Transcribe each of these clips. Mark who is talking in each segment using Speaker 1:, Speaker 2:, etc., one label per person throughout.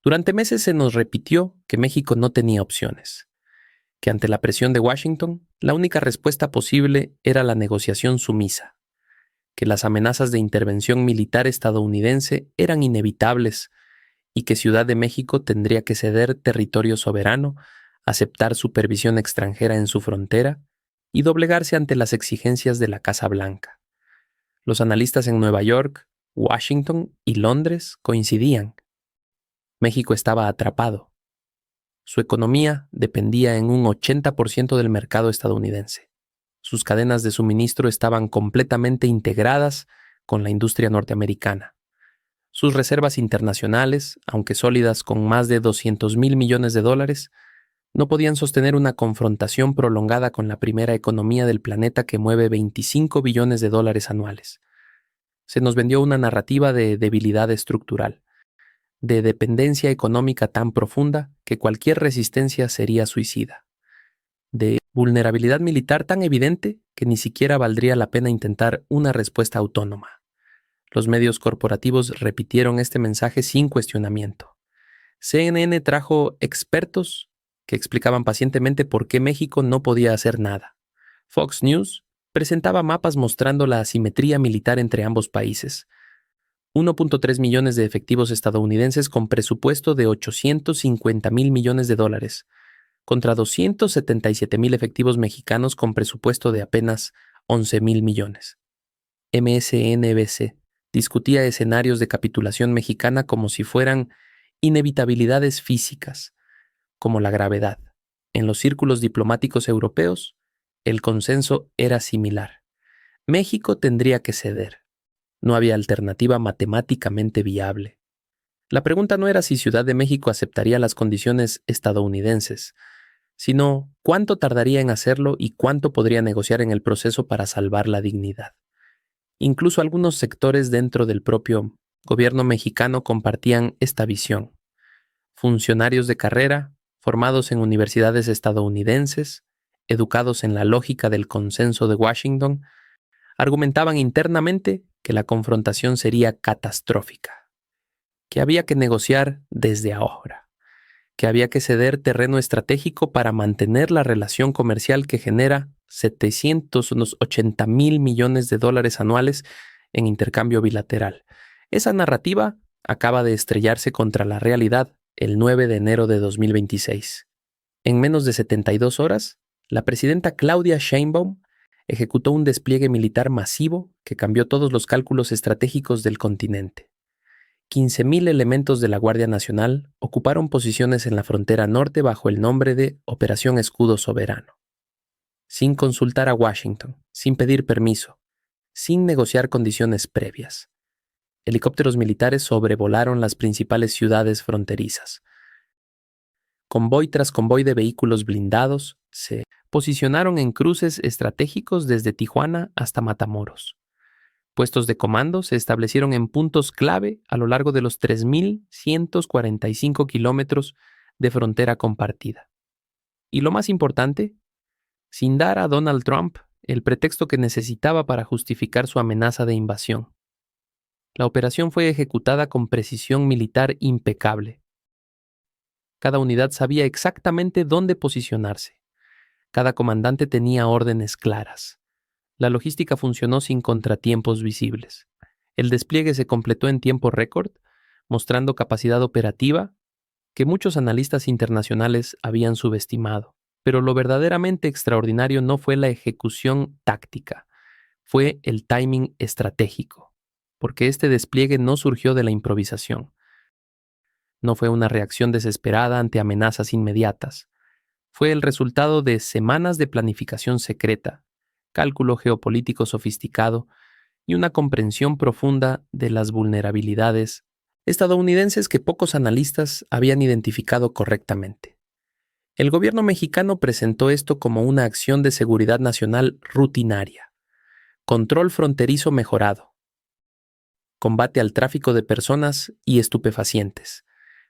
Speaker 1: Durante meses se nos repitió que México no tenía opciones, que ante la presión de Washington, la única respuesta posible era la negociación sumisa, que las amenazas de intervención militar estadounidense eran inevitables y que Ciudad de México tendría que ceder territorio soberano, aceptar supervisión extranjera en su frontera y doblegarse ante las exigencias de la Casa Blanca. Los analistas en Nueva York, Washington y Londres coincidían. México estaba atrapado. Su economía dependía en un 80% del mercado estadounidense. Sus cadenas de suministro estaban completamente integradas con la industria norteamericana. Sus reservas internacionales, aunque sólidas con más de $200,000 millones, no podían sostener una confrontación prolongada con la primera economía del planeta que mueve $25 billones anuales. Se nos vendió una narrativa de debilidad estructural, de dependencia económica tan profunda que cualquier resistencia sería suicida, de vulnerabilidad militar tan evidente que ni siquiera valdría la pena intentar una respuesta autónoma. Los medios corporativos repitieron este mensaje sin cuestionamiento. CNN trajo expertos que explicaban pacientemente por qué México no podía hacer nada. Fox News presentaba mapas mostrando la asimetría militar entre ambos países. 1.3 millones de efectivos estadounidenses con presupuesto de $850,000 millones, contra 277,000 efectivos mexicanos con presupuesto de apenas 11,000 millones. MSNBC discutía escenarios de capitulación mexicana como si fueran inevitabilidades físicas, como la gravedad. En los círculos diplomáticos europeos, el consenso era similar. México tendría que ceder. No había alternativa matemáticamente viable. La pregunta no era si Ciudad de México aceptaría las condiciones estadounidenses, sino cuánto tardaría en hacerlo y cuánto podría negociar en el proceso para salvar la dignidad. Incluso algunos sectores dentro del propio gobierno mexicano compartían esta visión. Funcionarios de carrera, formados en universidades estadounidenses, educados en la lógica del consenso de Washington, argumentaban internamente que la confrontación sería catastrófica, que había que negociar desde ahora, que había que ceder terreno estratégico para mantener la relación comercial que genera $780,000 millones anuales en intercambio bilateral. Esa narrativa acaba de estrellarse contra la realidad el 9 de enero de 2026. En menos de 72 horas, la presidenta Claudia Sheinbaum ejecutó un despliegue militar masivo que cambió todos los cálculos estratégicos del continente. 15,000 elementos de la Guardia Nacional ocuparon posiciones en la frontera norte bajo el nombre de Operación Escudo Soberano. Sin consultar a Washington, sin pedir permiso, sin negociar condiciones previas. Helicópteros militares sobrevolaron las principales ciudades fronterizas. Convoy tras convoy de vehículos blindados se posicionaron en cruces estratégicos desde Tijuana hasta Matamoros. Puestos de comando se establecieron en puntos clave a lo largo de los 3,145 kilómetros de frontera compartida. Y lo más importante, sin dar a Donald Trump el pretexto que necesitaba para justificar su amenaza de invasión. La operación fue ejecutada con precisión militar impecable. Cada unidad sabía exactamente dónde posicionarse. Cada comandante tenía órdenes claras. La logística funcionó sin contratiempos visibles. El despliegue se completó en tiempo récord, mostrando capacidad operativa que muchos analistas internacionales habían subestimado. Pero lo verdaderamente extraordinario no fue la ejecución táctica, fue el timing estratégico, porque este despliegue no surgió de la improvisación. No fue una reacción desesperada ante amenazas inmediatas. Fue el resultado de semanas de planificación secreta, cálculo geopolítico sofisticado y una comprensión profunda de las vulnerabilidades estadounidenses que pocos analistas habían identificado correctamente. El gobierno mexicano presentó esto como una acción de seguridad nacional rutinaria, control fronterizo mejorado, combate al tráfico de personas y estupefacientes,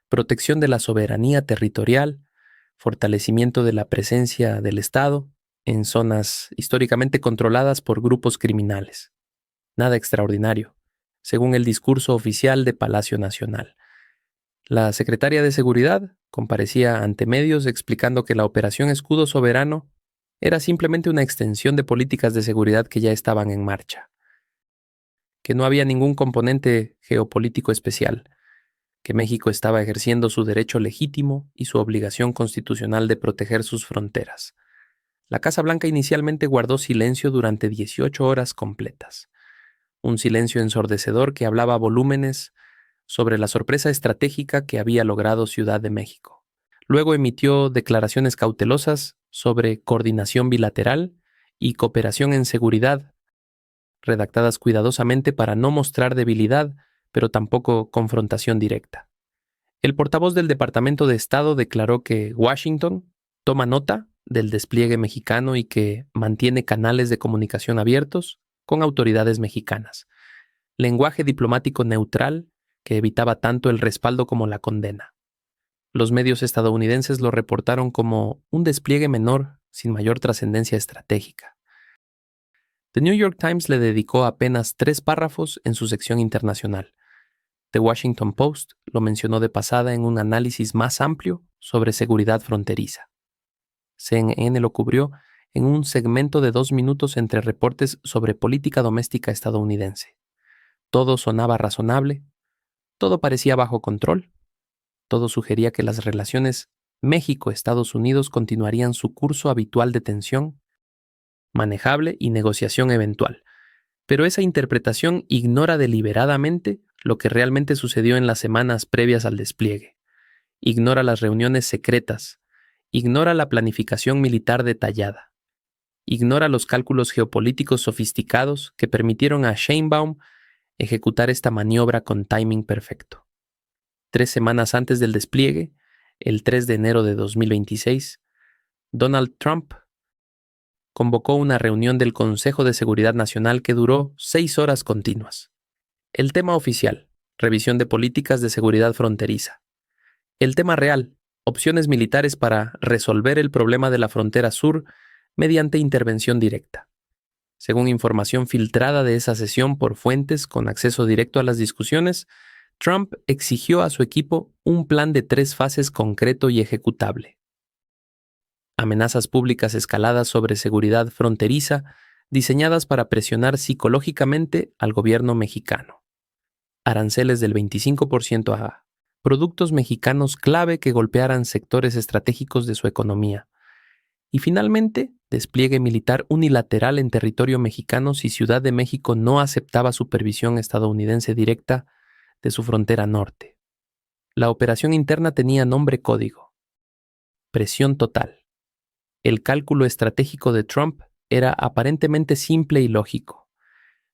Speaker 1: protección de la soberanía territorial, fortalecimiento de la presencia del Estado en zonas históricamente controladas por grupos criminales. Nada extraordinario, según el discurso oficial de Palacio Nacional. La secretaria de Seguridad comparecía ante medios explicando que la Operación Escudo Soberano era simplemente una extensión de políticas de seguridad que ya estaban en marcha, que no había ningún componente geopolítico especial, que México estaba ejerciendo su derecho legítimo y su obligación constitucional de proteger sus fronteras. La Casa Blanca inicialmente guardó silencio durante 18 horas completas, un silencio ensordecedor que hablaba a volúmenes sobre la sorpresa estratégica que había logrado Ciudad de México. Luego emitió declaraciones cautelosas sobre coordinación bilateral y cooperación en seguridad, redactadas cuidadosamente para no mostrar debilidad, pero tampoco confrontación directa. El portavoz del Departamento de Estado declaró que Washington toma nota del despliegue mexicano y que mantiene canales de comunicación abiertos con autoridades mexicanas. Lenguaje diplomático neutral que evitaba tanto el respaldo como la condena. Los medios estadounidenses lo reportaron como un despliegue menor sin mayor trascendencia estratégica. The New York Times le dedicó apenas 3 párrafos en su sección internacional. The Washington Post lo mencionó de pasada en un análisis más amplio sobre seguridad fronteriza. CNN lo cubrió en un segmento de 2 minutos entre reportes sobre política doméstica estadounidense. Todo sonaba razonable, todo parecía bajo control, todo sugería que las relaciones México-Estados Unidos continuarían su curso habitual de tensión, manejable y negociación eventual. Pero esa interpretación ignora deliberadamente lo que realmente sucedió en las semanas previas al despliegue. Ignora las reuniones secretas, ignora la planificación militar detallada, ignora los cálculos geopolíticos sofisticados que permitieron a Sheinbaum ejecutar esta maniobra con timing perfecto. 3 semanas antes del despliegue, el 3 de enero de 2026, Donald Trump convocó una reunión del Consejo de Seguridad Nacional que duró 6 horas continuas. El tema oficial, revisión de políticas de seguridad fronteriza. El tema real, opciones militares para resolver el problema de la frontera sur mediante intervención directa. Según información filtrada de esa sesión por fuentes con acceso directo a las discusiones, Trump exigió a su equipo un plan de 3 fases concreto y ejecutable. Amenazas públicas escaladas sobre seguridad fronteriza diseñadas para presionar psicológicamente al gobierno mexicano. Aranceles del 25% a productos mexicanos clave que golpearan sectores estratégicos de su economía. Y finalmente, despliegue militar unilateral en territorio mexicano si Ciudad de México no aceptaba supervisión estadounidense directa de su frontera norte. La operación interna tenía nombre código: presión total. El cálculo estratégico de Trump era aparentemente simple y lógico.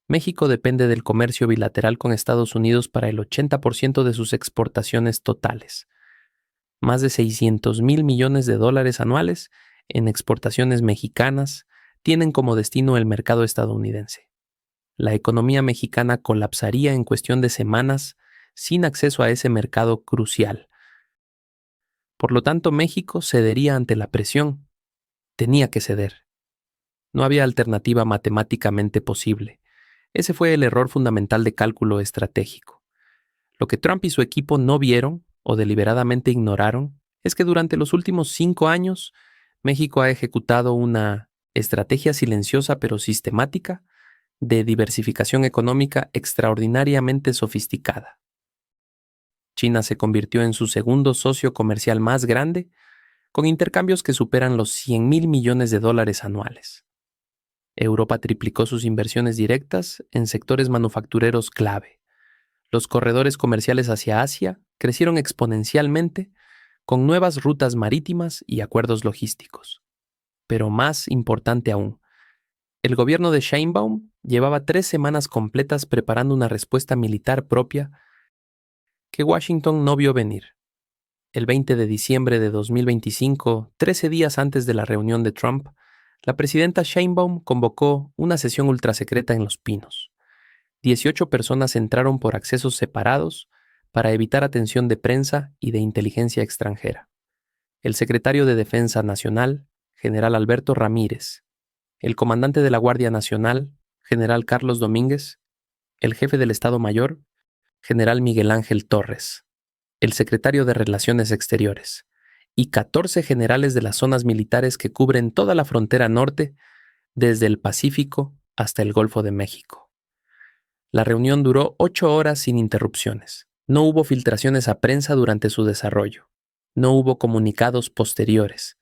Speaker 1: México depende del comercio bilateral con Estados Unidos para el 80% de sus exportaciones totales. Más de $600,000 millones anuales en exportaciones mexicanas tienen como destino el mercado estadounidense. La economía mexicana colapsaría en cuestión de semanas sin acceso a ese mercado crucial. Por lo tanto, México cedería ante la presión. Tenía que ceder. No había alternativa matemáticamente posible. Ese fue el error fundamental de cálculo estratégico. Lo que Trump y su equipo no vieron o deliberadamente ignoraron es que durante los últimos 5 años, México ha ejecutado una estrategia silenciosa pero sistemática de diversificación económica extraordinariamente sofisticada. China se convirtió en su segundo socio comercial más grande, con intercambios que superan los $100,000 millones anuales. Europa triplicó sus inversiones directas en sectores manufactureros clave. Los corredores comerciales hacia Asia crecieron exponencialmente con nuevas rutas marítimas y acuerdos logísticos. Pero más importante aún, el gobierno de Sheinbaum llevaba 3 semanas completas preparando una respuesta militar propia que Washington no vio venir. El 20 de diciembre de 2025, 13 días antes de la reunión de Trump, la presidenta Sheinbaum convocó una sesión ultrasecreta en Los Pinos. 18 personas entraron por accesos separados para evitar atención de prensa y de inteligencia extranjera. El secretario de Defensa Nacional, general Alberto Ramírez, el comandante de la Guardia Nacional, general Carlos Domínguez, el jefe del Estado Mayor, general Miguel Ángel Torres. el secretario de Relaciones Exteriores y 14 generales de las zonas militares que cubren toda la frontera norte, desde el Pacífico hasta el Golfo de México. La reunión duró 8 horas sin interrupciones. No hubo filtraciones a prensa durante su desarrollo. No hubo comunicados posteriores.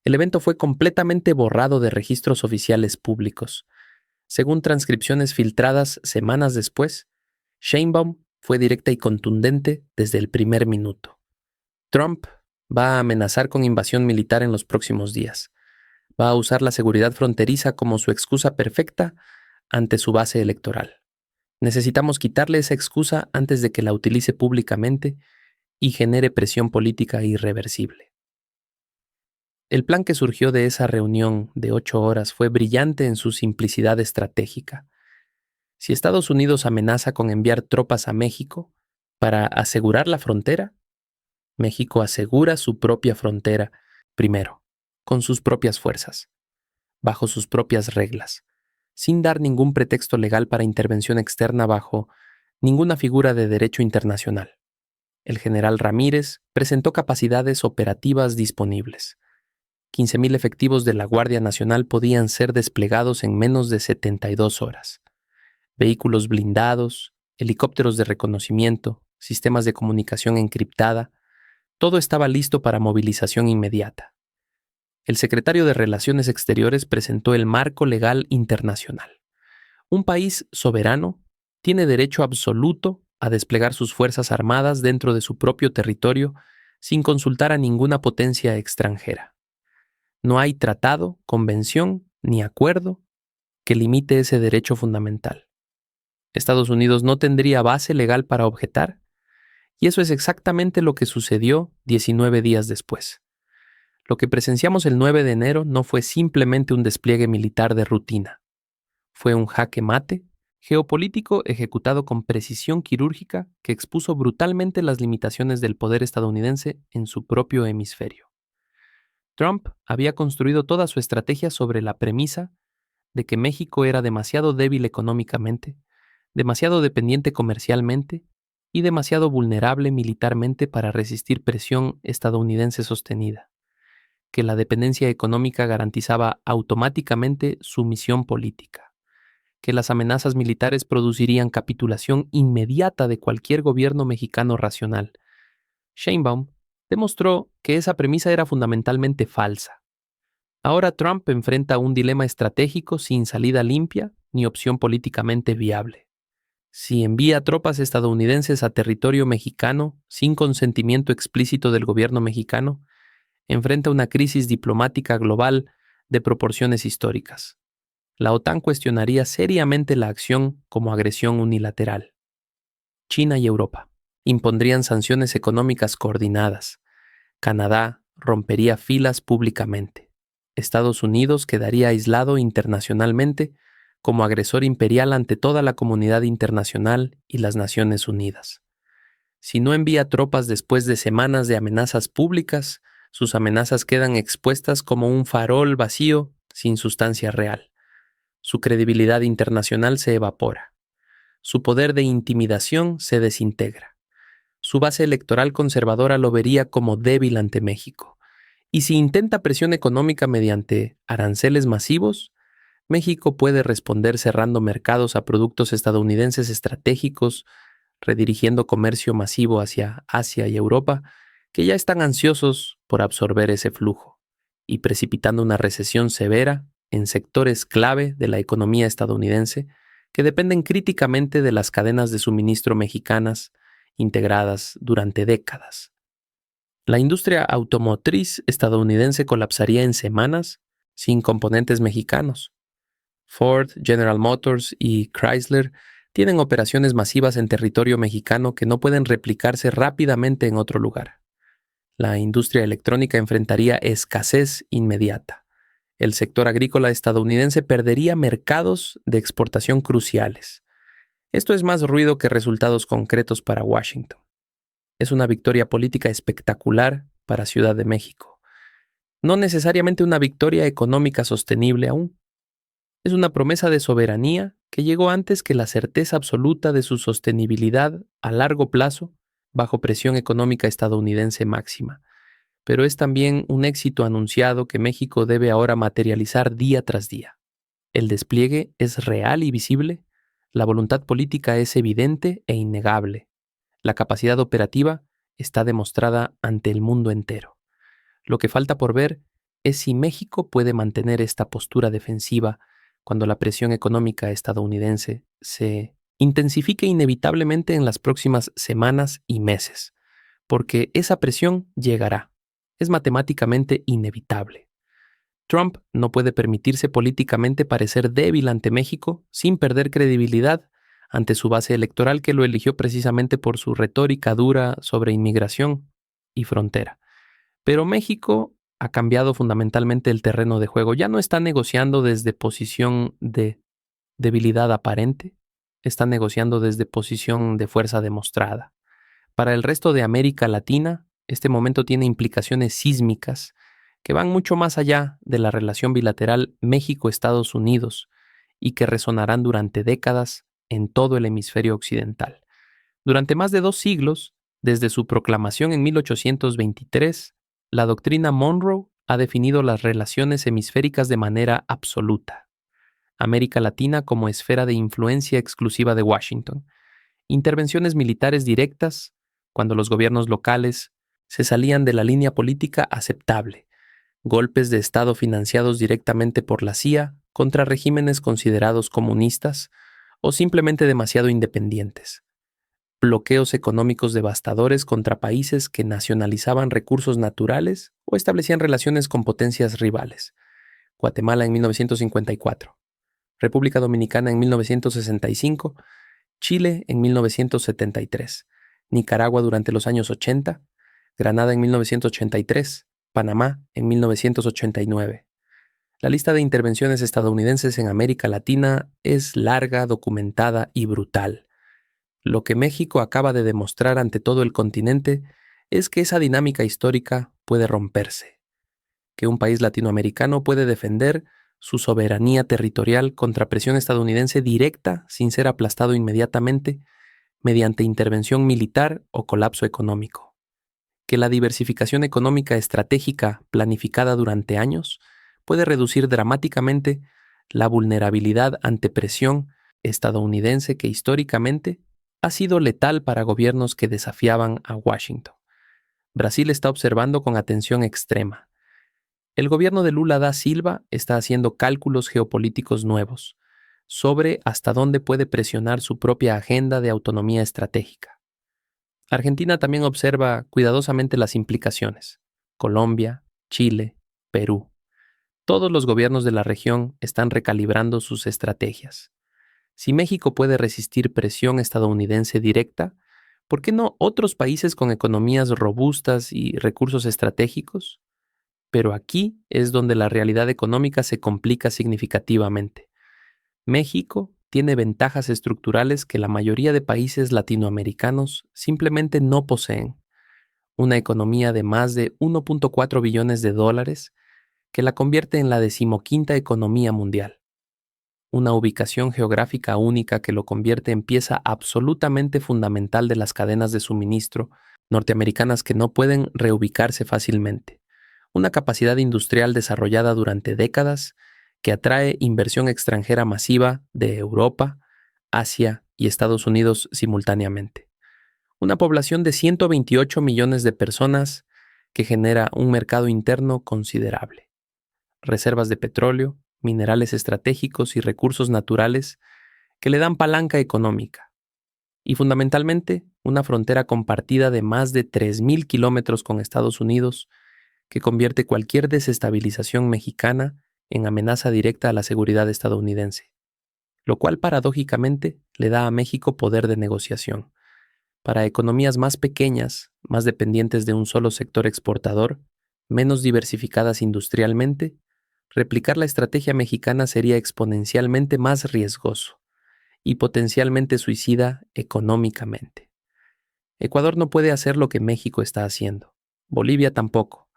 Speaker 1: El evento fue completamente borrado de registros oficiales públicos. Según transcripciones filtradas semanas después, Sheinbaum fue directa y contundente desde el primer minuto. Trump va a amenazar con invasión militar en los próximos días. Va a usar la seguridad fronteriza como su excusa perfecta ante su base electoral. Necesitamos quitarle esa excusa antes de que la utilice públicamente y genere presión política irreversible. El plan que surgió de esa reunión de 8 horas fue brillante en su simplicidad estratégica. Si Estados Unidos amenaza con enviar tropas a México para asegurar la frontera, México asegura su propia frontera primero, con sus propias fuerzas, bajo sus propias reglas, sin dar ningún pretexto legal para intervención externa bajo ninguna figura de derecho internacional. El general Ramírez presentó capacidades operativas disponibles. 15,000 efectivos de la Guardia Nacional podían ser desplegados en menos de 72 horas. Vehículos blindados, helicópteros de reconocimiento, sistemas de comunicación encriptada, todo estaba listo para movilización inmediata. El secretario de Relaciones Exteriores presentó el marco legal internacional. Un país soberano tiene derecho absoluto a desplegar sus fuerzas armadas dentro de su propio territorio sin consultar a ninguna potencia extranjera. No hay tratado, convención ni acuerdo que limite ese derecho fundamental. Estados Unidos no tendría base legal para objetar, y eso es exactamente lo que sucedió 19 días después. Lo que presenciamos el 9 de enero no fue simplemente un despliegue militar de rutina. Fue un jaque mate geopolítico ejecutado con precisión quirúrgica que expuso brutalmente las limitaciones del poder estadounidense en su propio hemisferio. Trump había construido toda su estrategia sobre la premisa de que México era demasiado débil económicamente, demasiado dependiente comercialmente y demasiado vulnerable militarmente para resistir presión estadounidense sostenida, que la dependencia económica garantizaba automáticamente sumisión política, que las amenazas militares producirían capitulación inmediata de cualquier gobierno mexicano racional. Sheinbaum demostró que esa premisa era fundamentalmente falsa. Ahora Trump enfrenta un dilema estratégico sin salida limpia ni opción políticamente viable. Si envía tropas estadounidenses a territorio mexicano sin consentimiento explícito del gobierno mexicano, enfrenta una crisis diplomática global de proporciones históricas. La OTAN cuestionaría seriamente la acción como agresión unilateral. China y Europa impondrían sanciones económicas coordinadas. Canadá rompería filas públicamente. Estados Unidos quedaría aislado internacionalmente como agresor imperial ante toda la comunidad internacional y las Naciones Unidas. Si no envía tropas después de semanas de amenazas públicas, sus amenazas quedan expuestas como un farol vacío sin sustancia real. Su credibilidad internacional se evapora. Su poder de intimidación se desintegra. Su base electoral conservadora lo vería como débil ante México. Y si intenta presión económica mediante aranceles masivos, México puede responder cerrando mercados a productos estadounidenses estratégicos, redirigiendo comercio masivo hacia Asia y Europa, que ya están ansiosos por absorber ese flujo, y precipitando una recesión severa en sectores clave de la economía estadounidense que dependen críticamente de las cadenas de suministro mexicanas integradas durante décadas. La industria automotriz estadounidense colapsaría en semanas sin componentes mexicanos. Ford, General Motors y Chrysler tienen operaciones masivas en territorio mexicano que no pueden replicarse rápidamente en otro lugar. La industria electrónica enfrentaría escasez inmediata. El sector agrícola estadounidense perdería mercados de exportación cruciales. Esto es más ruido que resultados concretos para Washington. Es una victoria política espectacular para Ciudad de México. No necesariamente una victoria económica sostenible aún. Es una promesa de soberanía que llegó antes que la certeza absoluta de su sostenibilidad a largo plazo bajo presión económica estadounidense máxima, pero es también un éxito anunciado que México debe ahora materializar día tras día. El despliegue es real y visible, la voluntad política es evidente e innegable, la capacidad operativa está demostrada ante el mundo entero. Lo que falta por ver es si México puede mantener esta postura defensiva cuando la presión económica estadounidense se intensifique inevitablemente en las próximas semanas y meses, porque esa presión llegará. Es matemáticamente inevitable. Trump no puede permitirse políticamente parecer débil ante México sin perder credibilidad ante su base electoral que lo eligió precisamente por su retórica dura sobre inmigración y frontera. Pero México ha cambiado fundamentalmente el terreno de juego. Ya no está negociando desde posición de debilidad aparente, está negociando desde posición de fuerza demostrada. Para el resto de América Latina, este momento tiene implicaciones sísmicas que van mucho más allá de la relación bilateral México-Estados Unidos y que resonarán durante décadas en todo el hemisferio occidental. Durante más de 2 siglos, desde su proclamación en 1823, la doctrina Monroe ha definido las relaciones hemisféricas de manera absoluta. América Latina como esfera de influencia exclusiva de Washington. Intervenciones militares directas, cuando los gobiernos locales se salían de la línea política aceptable. Golpes de Estado financiados directamente por la CIA contra regímenes considerados comunistas o simplemente demasiado independientes. Bloqueos económicos devastadores contra países que nacionalizaban recursos naturales o establecían relaciones con potencias rivales. Guatemala en 1954, República Dominicana en 1965, Chile en 1973, Nicaragua durante los años 80, Granada en 1983, Panamá en 1989. La lista de intervenciones estadounidenses en América Latina es larga, documentada y brutal. Lo que México acaba de demostrar ante todo el continente es que esa dinámica histórica puede romperse, que un país latinoamericano puede defender su soberanía territorial contra presión estadounidense directa sin ser aplastado inmediatamente mediante intervención militar o colapso económico, que la diversificación económica estratégica planificada durante años puede reducir dramáticamente la vulnerabilidad ante presión estadounidense que históricamente ha sido letal para gobiernos que desafiaban a Washington. Brasil está observando con atención extrema. El gobierno de Lula da Silva está haciendo cálculos geopolíticos nuevos sobre hasta dónde puede presionar su propia agenda de autonomía estratégica. Argentina también observa cuidadosamente las implicaciones. Colombia, Chile, Perú. Todos los gobiernos de la región están recalibrando sus estrategias. Si México puede resistir presión estadounidense directa, ¿por qué no otros países con economías robustas y recursos estratégicos? Pero aquí es donde la realidad económica se complica significativamente. México tiene ventajas estructurales que la mayoría de países latinoamericanos simplemente no poseen. Una economía de más de 1.4 billones de dólares que la convierte en la 15ª economía mundial. Una ubicación geográfica única que lo convierte en pieza absolutamente fundamental de las cadenas de suministro norteamericanas que no pueden reubicarse fácilmente. Una capacidad industrial desarrollada durante décadas que atrae inversión extranjera masiva de Europa, Asia y Estados Unidos simultáneamente. Una población de 128 millones de personas que genera un mercado interno considerable. Reservas de petróleo, minerales estratégicos y recursos naturales que le dan palanca económica. Y fundamentalmente, una frontera compartida de más de 3.000 kilómetros con Estados Unidos que convierte cualquier desestabilización mexicana en amenaza directa a la seguridad estadounidense, lo cual paradójicamente le da a México poder de negociación. Para economías más pequeñas, más dependientes de un solo sector exportador, menos diversificadas industrialmente, replicar la estrategia mexicana sería exponencialmente más riesgoso y potencialmente suicida económicamente. Ecuador no puede hacer lo que México está haciendo. Bolivia tampoco.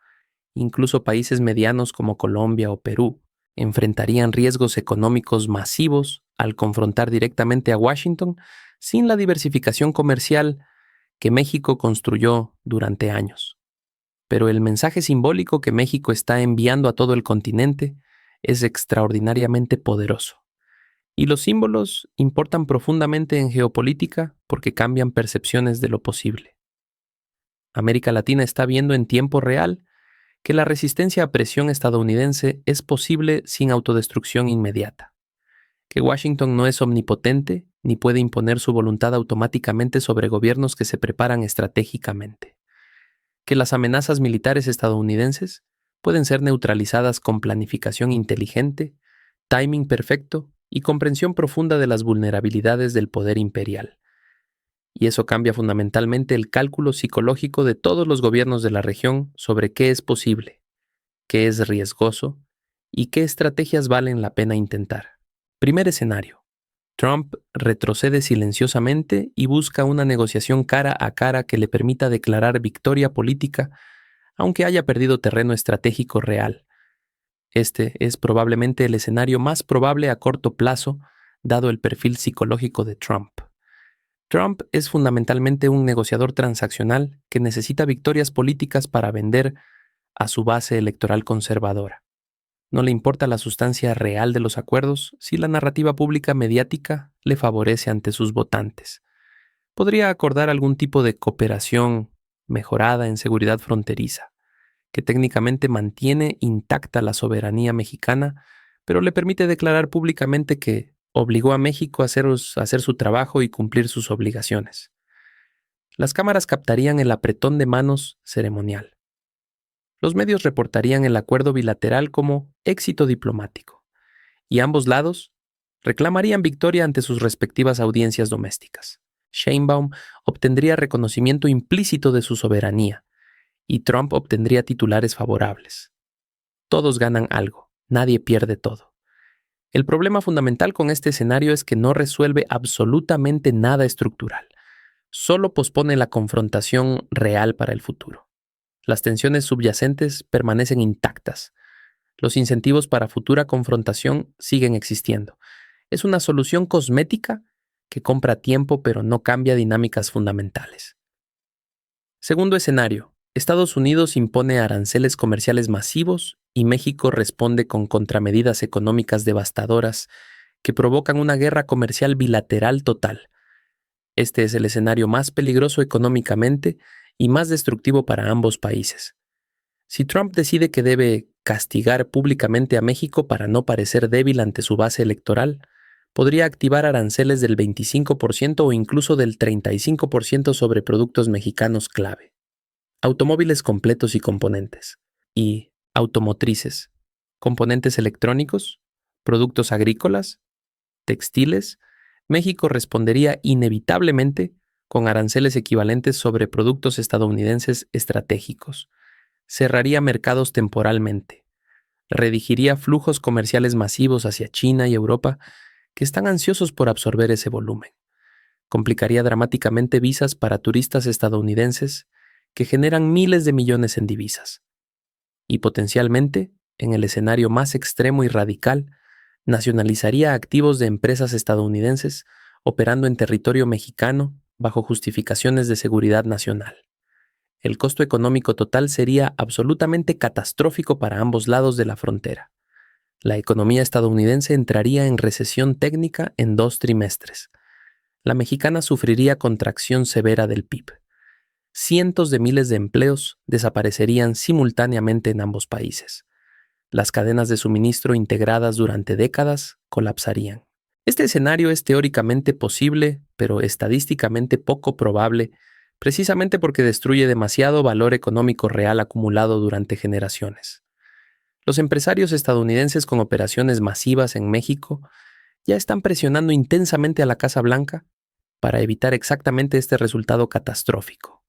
Speaker 1: Incluso países medianos como Colombia o Perú enfrentarían riesgos económicos masivos al confrontar directamente a Washington sin la diversificación comercial que México construyó durante años. Pero el mensaje simbólico que México está enviando a todo el continente es extraordinariamente poderoso. Y los símbolos importan profundamente en geopolítica porque cambian percepciones de lo posible. América Latina está viendo en tiempo real que la resistencia a presión estadounidense es posible sin autodestrucción inmediata, que Washington no es omnipotente ni puede imponer su voluntad automáticamente sobre gobiernos que se preparan estratégicamente, que las amenazas militares estadounidenses pueden ser neutralizadas con planificación inteligente, timing perfecto y comprensión profunda de las vulnerabilidades del poder imperial. Y eso cambia fundamentalmente el cálculo psicológico de todos los gobiernos de la región sobre qué es posible, qué es riesgoso y qué estrategias valen la pena intentar. Primer escenario. Trump retrocede silenciosamente y busca una negociación cara a cara que le permita declarar victoria política, aunque haya perdido terreno estratégico real. Este es probablemente el escenario más probable a corto plazo, dado el perfil psicológico de Trump. Trump es fundamentalmente un negociador transaccional que necesita victorias políticas para vender a su base electoral conservadora. No le importa la sustancia real de los acuerdos si la narrativa pública mediática le favorece ante sus votantes. Podría acordar algún tipo de cooperación mejorada en seguridad fronteriza, que técnicamente mantiene intacta la soberanía mexicana, pero le permite declarar públicamente que obligó a México a hacer su trabajo y cumplir sus obligaciones. Las cámaras captarían el apretón de manos ceremonial. Los medios reportarían el acuerdo bilateral como éxito diplomático, y ambos lados reclamarían victoria ante sus respectivas audiencias domésticas. Sheinbaum obtendría reconocimiento implícito de su soberanía, y Trump obtendría titulares favorables. Todos ganan algo, nadie pierde todo. El problema fundamental con este escenario es que no resuelve absolutamente nada estructural, solo pospone la confrontación real para el futuro. Las tensiones subyacentes permanecen intactas. Los incentivos para futura confrontación siguen existiendo. Es una solución cosmética que compra tiempo pero no cambia dinámicas fundamentales. Segundo escenario. Estados Unidos impone aranceles comerciales masivos y México responde con contramedidas económicas devastadoras que provocan una guerra comercial bilateral total. Este es el escenario más peligroso económicamente y más destructivo para ambos países. Si Trump decide que debe castigar públicamente a México para no parecer débil ante su base electoral, podría activar aranceles del 25% o incluso del 35% sobre productos mexicanos clave, automóviles completos y componentes, y automotrices, componentes electrónicos, productos agrícolas, textiles. México respondería inevitablemente con aranceles equivalentes sobre productos estadounidenses estratégicos. Cerraría mercados temporalmente. Redirigiría flujos comerciales masivos hacia China y Europa que están ansiosos por absorber ese volumen. Complicaría dramáticamente visas para turistas estadounidenses que generan miles de millones en divisas. Y potencialmente, en el escenario más extremo y radical, nacionalizaría activos de empresas estadounidenses operando en territorio mexicano bajo justificaciones de seguridad nacional. El costo económico total sería absolutamente catastrófico para ambos lados de la frontera. La economía estadounidense entraría en recesión técnica en 2 trimestres. La mexicana sufriría contracción severa del PIB. Cientos de miles de empleos desaparecerían simultáneamente en ambos países. Las cadenas de suministro integradas durante décadas colapsarían. Este escenario es teóricamente posible, pero estadísticamente poco probable, precisamente porque destruye demasiado valor económico real acumulado durante generaciones. Los empresarios estadounidenses con operaciones masivas en México ya están presionando intensamente a la Casa Blanca para evitar exactamente este resultado catastrófico.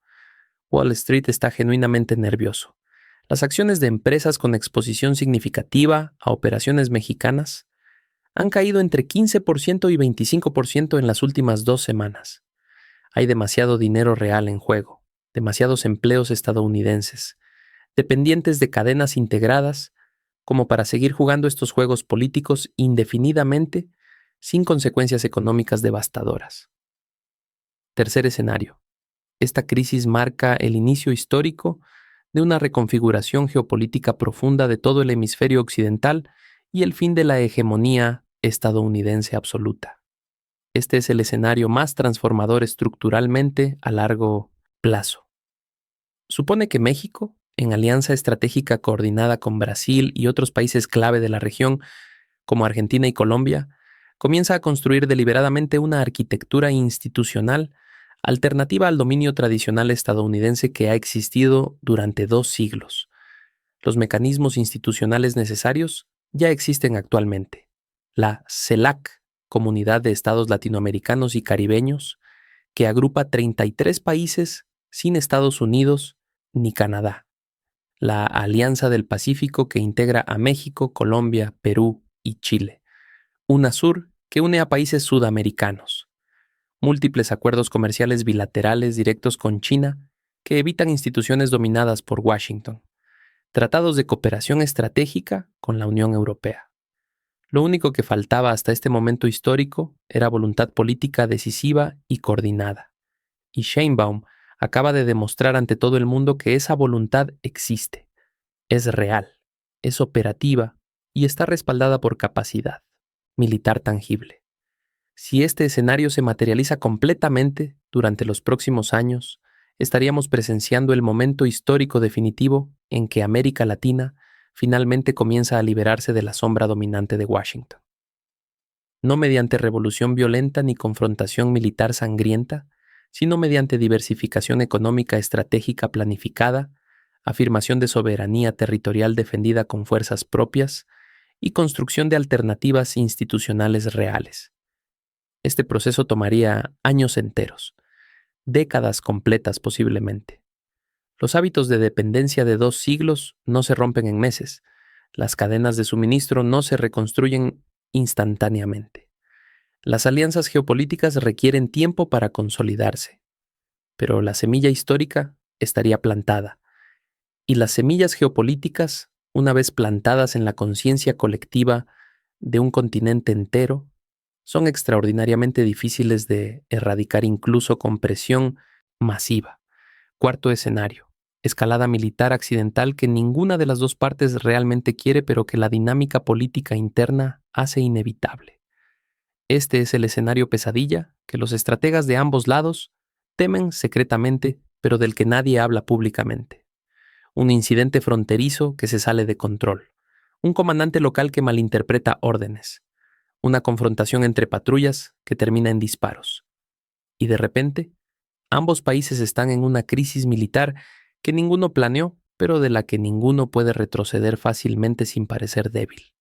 Speaker 1: Wall Street está genuinamente nervioso. Las acciones de empresas con exposición significativa a operaciones mexicanas han caído entre 15% y 25% en las últimas 2 semanas. Hay demasiado dinero real en juego, demasiados empleos estadounidenses, dependientes de cadenas integradas, como para seguir jugando estos juegos políticos indefinidamente sin consecuencias económicas devastadoras. Tercer escenario. Esta crisis marca el inicio histórico de una reconfiguración geopolítica profunda de todo el hemisferio occidental y el fin de la hegemonía estadounidense absoluta. Este es el escenario más transformador estructuralmente a largo plazo. Supone que México, en alianza estratégica coordinada con Brasil y otros países clave de la región, como Argentina y Colombia, comienza a construir deliberadamente una arquitectura institucional alternativa al dominio tradicional estadounidense que ha existido durante 2 siglos. Los mecanismos institucionales necesarios ya existen actualmente. La CELAC, Comunidad de Estados Latinoamericanos y Caribeños, que agrupa 33 países sin Estados Unidos ni Canadá. La Alianza del Pacífico, que integra a México, Colombia, Perú y Chile. UNASUR, que une a países sudamericanos. Múltiples acuerdos comerciales bilaterales directos con China, que evitan instituciones dominadas por Washington. Tratados de cooperación estratégica con la Unión Europea. Lo único que faltaba hasta este momento histórico era voluntad política decisiva y coordinada. Y Sheinbaum acaba de demostrar ante todo el mundo que esa voluntad existe, es real, es operativa y está respaldada por capacidad militar tangible. Si este escenario se materializa completamente durante los próximos años, estaríamos presenciando el momento histórico definitivo en que América Latina finalmente comienza a liberarse de la sombra dominante de Washington. No mediante revolución violenta ni confrontación militar sangrienta, sino mediante diversificación económica estratégica planificada, afirmación de soberanía territorial defendida con fuerzas propias y construcción de alternativas institucionales reales. Este proceso tomaría años enteros, décadas completas posiblemente. Los hábitos de dependencia de 2 siglos no se rompen en meses. Las cadenas de suministro no se reconstruyen instantáneamente. Las alianzas geopolíticas requieren tiempo para consolidarse, pero la semilla histórica estaría plantada. Y las semillas geopolíticas, una vez plantadas en la conciencia colectiva de un continente entero, son extraordinariamente difíciles de erradicar incluso con presión masiva. Cuarto escenario: escalada militar accidental que ninguna de las dos partes realmente quiere, pero que la dinámica política interna hace inevitable. Este es el escenario pesadilla que los estrategas de ambos lados temen secretamente, pero del que nadie habla públicamente. Un incidente fronterizo que se sale de control. Un comandante local que malinterpreta órdenes. Una confrontación entre patrullas que termina en disparos. Y de repente, ambos países están en una crisis militar que ninguno planeó, pero de la que ninguno puede retroceder fácilmente sin parecer débil.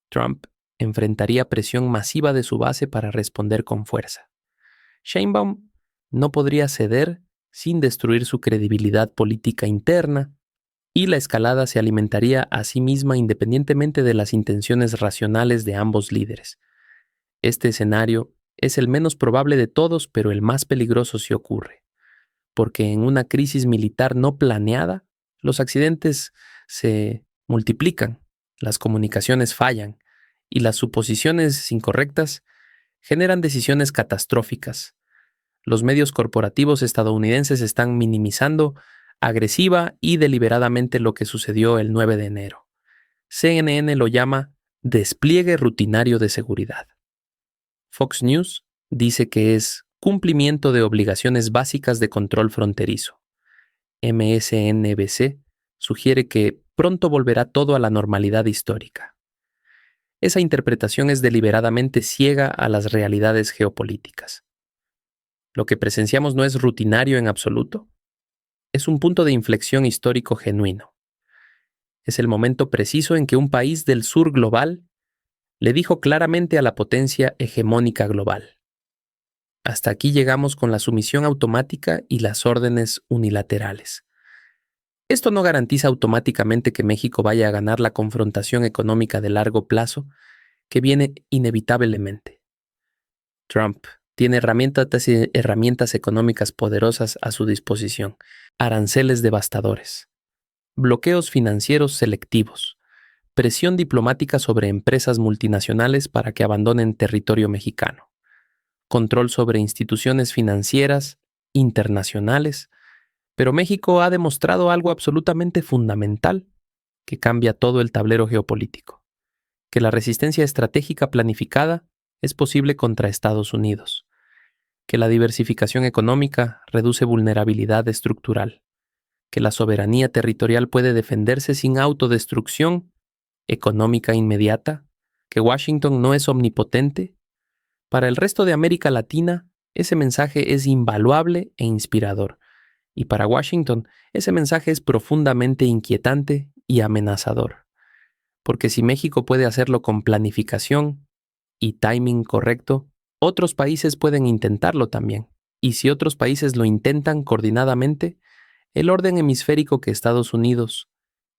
Speaker 1: Trump enfrentaría presión masiva de su base para responder con fuerza. Sheinbaum no podría ceder sin destruir su credibilidad política interna, y la escalada se alimentaría a sí misma independientemente de las intenciones racionales de ambos líderes. Este escenario es el menos probable de todos, pero el más peligroso si ocurre, porque en una crisis militar no planeada, los accidentes se multiplican, las comunicaciones fallan y las suposiciones incorrectas generan decisiones catastróficas. Los medios corporativos estadounidenses están minimizando agresiva y deliberadamente lo que sucedió el 9 de enero. CNN lo llama despliegue rutinario de seguridad. Fox News dice que es cumplimiento de obligaciones básicas de control fronterizo. MSNBC sugiere que pronto volverá todo a la normalidad histórica. Esa interpretación es deliberadamente ciega a las realidades geopolíticas. Lo que presenciamos no es rutinario en absoluto. Es un punto de inflexión histórico genuino. Es el momento preciso en que un país del sur global le dijo claramente a la potencia hegemónica global: hasta aquí llegamos con la sumisión automática y las órdenes unilaterales. Esto no garantiza automáticamente que México vaya a ganar la confrontación económica de largo plazo que viene inevitablemente. Trump tiene herramientas económicas poderosas a su disposición: aranceles devastadores, bloqueos financieros selectivos, presión diplomática sobre empresas multinacionales para que abandonen territorio mexicano, control sobre instituciones financieras internacionales, pero México ha demostrado algo absolutamente fundamental que cambia todo el tablero geopolítico, que la resistencia estratégica planificada es posible contra Estados Unidos, que la diversificación económica reduce vulnerabilidad estructural, que la soberanía territorial puede defenderse sin autodestrucción económica inmediata, que Washington no es omnipotente. Para el resto de América Latina, ese mensaje es invaluable e inspirador, y para Washington, ese mensaje es profundamente inquietante y amenazador. Porque si México puede hacerlo con planificación y timing correcto, otros países pueden intentarlo también. Y si otros países lo intentan coordinadamente, el orden hemisférico que Estados Unidos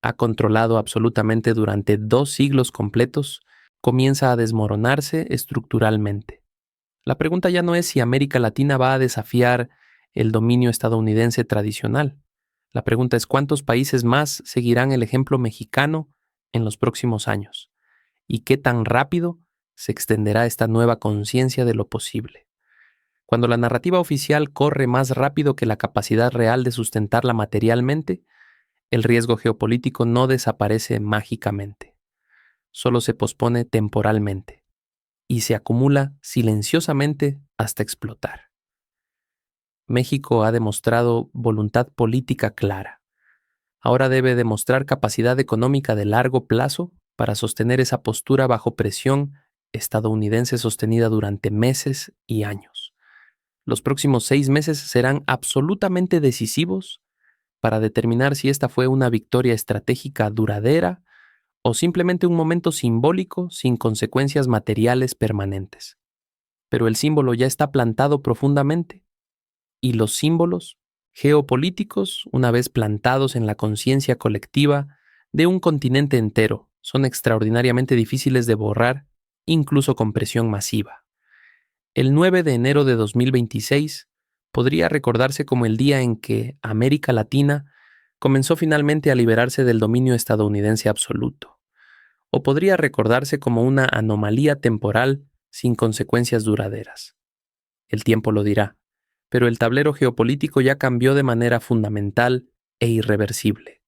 Speaker 1: ha controlado absolutamente durante 2 siglos completos comienza a desmoronarse estructuralmente. La pregunta ya no es si América Latina va a desafiar el dominio estadounidense tradicional. La pregunta es cuántos países más seguirán el ejemplo mexicano en los próximos años y qué tan rápido se extenderá esta nueva conciencia de lo posible. Cuando la narrativa oficial corre más rápido que la capacidad real de sustentarla materialmente, el riesgo geopolítico no desaparece mágicamente, solo se pospone temporalmente y se acumula silenciosamente hasta explotar. México ha demostrado voluntad política clara. Ahora debe demostrar capacidad económica de largo plazo para sostener esa postura bajo presión estadounidense sostenida durante meses y años. Los próximos 6 meses serán absolutamente decisivos para determinar si esta fue una victoria estratégica duradera o simplemente un momento simbólico sin consecuencias materiales permanentes. Pero el símbolo ya está plantado profundamente, y los símbolos geopolíticos, una vez plantados en la conciencia colectiva de un continente entero, son extraordinariamente difíciles de borrar, incluso con presión masiva. El 9 de enero de 2026 podría recordarse como el día en que América Latina comenzó finalmente a liberarse del dominio estadounidense absoluto, o podría recordarse como una anomalía temporal sin consecuencias duraderas. El tiempo lo dirá, pero el tablero geopolítico ya cambió de manera fundamental e irreversible.